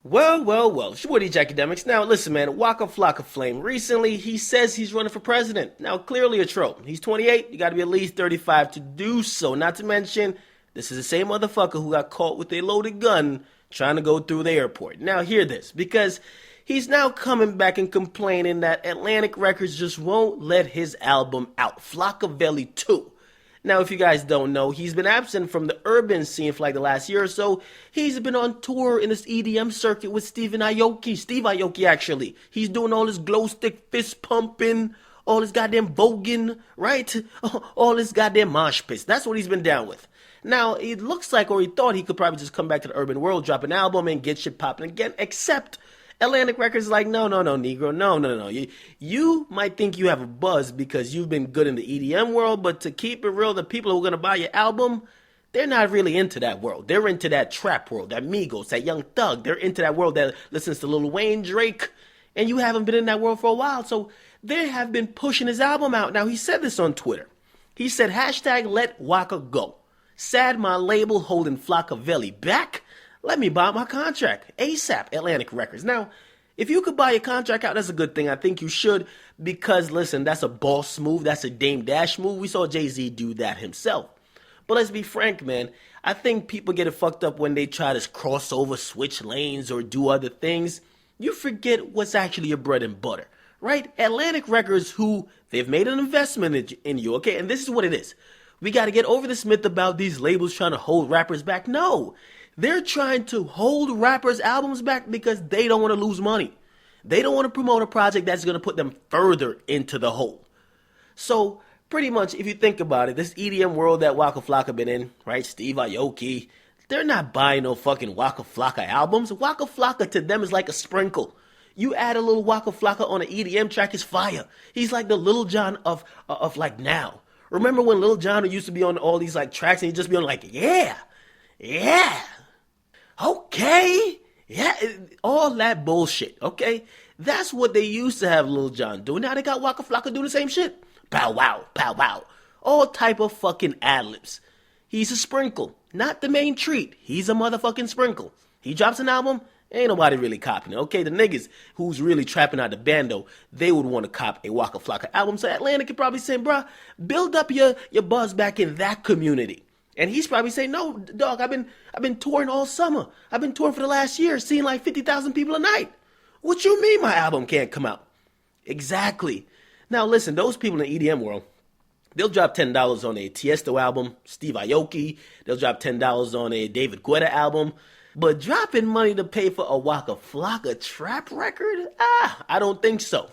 Well, it's your boy DJ Akademiks. Now, listen, man, Waka Flocka Flame. Recently, he says he's running for president. Now, clearly a troll. He's 28, you gotta be at least 35 to do so. Not to mention, this is the same motherfucker who got caught with a loaded gun trying to go through the airport. Now, hear this, because he's now coming back and complaining that Atlantic Records just won't let his album out. Flockavelli 2. Now, if you guys don't know, he's been absent from the urban scene for like the last year or so. He's been on tour in this EDM circuit with Steve Aoki, actually. He's doing all this glow stick fist pumping, all this goddamn voguing, right? All this goddamn mosh pits. That's what he's been down with. Now, it looks like, or he thought he could probably just come back to the urban world, drop an album, and get shit popping again, except Atlantic Records is like, no, Negro, no. You might think you have a buzz because you've been good in the EDM world, but to keep it real, the people who are going to buy your album, they're not really into that world. They're into that trap world, that Migos, that Young Thug. They're into that world that listens to Lil Wayne, Drake, and you haven't been in that world for a while, so they have been pushing his album out. Now, he said this on Twitter. He said, hashtag let Waka go. Sad my label holding Flockavelli back. Let me buy my contract ASAP, Atlantic Records. Now, if you could buy your contract out, that's a good thing. I think you should because, listen, that's a boss move. That's a Dame Dash move. We saw Jay-Z do that himself. But let's be frank, man. I think people get it fucked up when they try to cross over, switch lanes, or do other things. You forget what's actually your bread and butter, right? Atlantic Records, who they've made an investment in you, okay? And this is what it is. We got to get over this myth about these labels trying to hold rappers back. No. They're trying to hold rappers' albums back because they don't want to lose money. They don't want to promote a project that's going to put them further into the hole. So, pretty much, if you think about it, this EDM world that Waka Flocka been in, right? Steve Aoki, they're not buying no fucking Waka Flocka albums. Waka Flocka to them is like a sprinkle. You add a little Waka Flocka on an EDM track, it's fire. He's like the Lil Jon of like now. Remember when Lil Jon used to be on all these like tracks and he'd just be on like, yeah. Okay, yeah, all that bullshit, okay? That's what they used to have Lil Jon do. Now they got Waka Flocka doing the same shit. Pow wow, pow wow. All type of fucking ad-libs. He's a sprinkle, not the main treat. He's a motherfucking sprinkle. He drops an album, ain't nobody really copying it, okay? The niggas who's really trapping out the bando, they would want to cop a Waka Flocka album. So Atlanta could probably say, bruh, build up your buzz back in that community. And he's probably saying, no, dog, I've been touring all summer. I've been touring for the last year, seeing like 50,000 people a night. What you mean my album can't come out? Exactly. Now listen, those people in the EDM world, they'll drop $10 on a Tiesto album, Steve Aoki. They'll drop $10 on a David Guetta album. But dropping money to pay for a Waka Flocka trap record? I don't think so.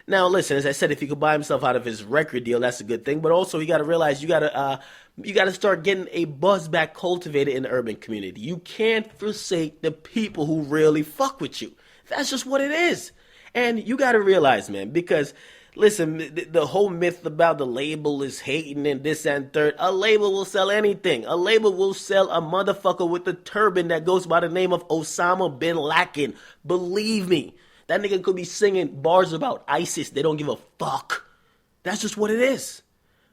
Now, listen, as I said, if he could buy himself out of his record deal, that's a good thing. But also, you got to realize you got to start getting a buzz back cultivated in the urban community. You can't forsake the people who really fuck with you. That's just what it is. And you got to realize, man, because, listen, the whole myth about the label is hating and this and third, a label will sell anything. A label will sell a motherfucker with a turban that goes by the name of Osama bin Laden. Believe me. That nigga could be singing bars about ISIS. They don't give a fuck. That's just what it is.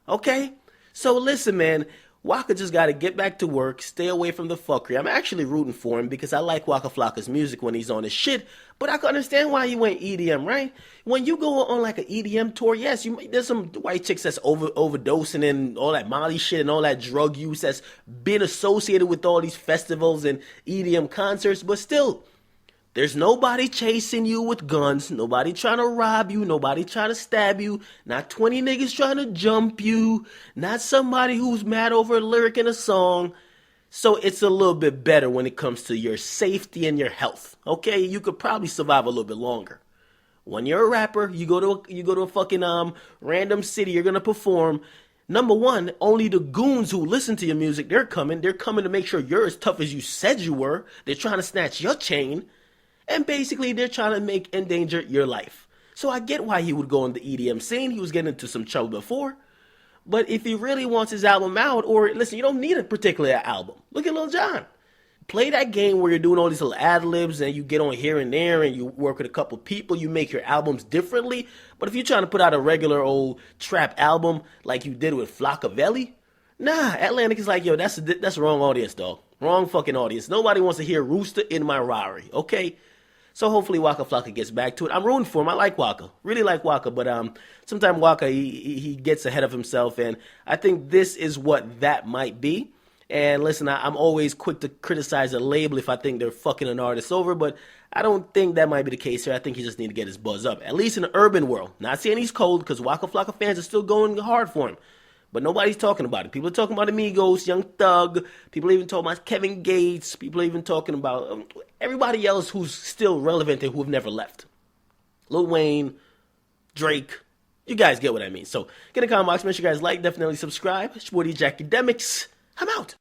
Okay? So listen, man. Waka just got to get back to work, stay away from the fuckery. I'm actually rooting for him because I like Waka Flocka's music when he's on his shit. But I can understand why he went EDM, right? When you go on like an EDM tour, yes, there's some white chicks that's overdosing and all that Molly shit and all that drug use that's been associated with all these festivals and EDM concerts. But still, there's nobody chasing you with guns, nobody trying to rob you, nobody trying to stab you, not 20 niggas trying to jump you, not somebody who's mad over a lyric in a song. So it's a little bit better when it comes to your safety and your health, okay? You could probably survive a little bit longer. When you're a rapper, you go to a fucking random city, you're gonna perform. Number one, only the goons who listen to your music, they're coming to make sure you're as tough as you said you were. They're trying to snatch your chain. And basically, they're trying to endanger your life. So I get why he would go in the EDM scene. He was getting into some trouble before. But if he really wants his album out, or listen, you don't need a particular album. Look at Lil Jon. Play that game where you're doing all these little ad-libs and you get on here and there and you work with a couple people. You make your albums differently. But if you're trying to put out a regular old trap album like you did with Flockavelli, nah, Atlantic is like, yo, that's the wrong audience, dog. Wrong fucking audience. Nobody wants to hear Rooster in my Rari, okay? So hopefully Waka Flocka gets back to it. I'm rooting for him. I like Waka. Really like Waka. But sometimes Waka, he gets ahead of himself. And I think this is what that might be. And listen, I'm always quick to criticize a label if I think they're fucking an artist over. But I don't think that might be the case here. I think he just need to get his buzz up. At least in the urban world. Not saying he's cold because Waka Flocka fans are still going hard for him. But nobody's talking about it. People are talking about Amigos, Young Thug. People are even talking about Kevin Gates. People are even talking about everybody else who's still relevant and who have never left. Lil Wayne, Drake. You guys get what I mean. So get in the comment box. Make sure you guys like, definitely subscribe. It's your boy DJ Akademiks. I'm out.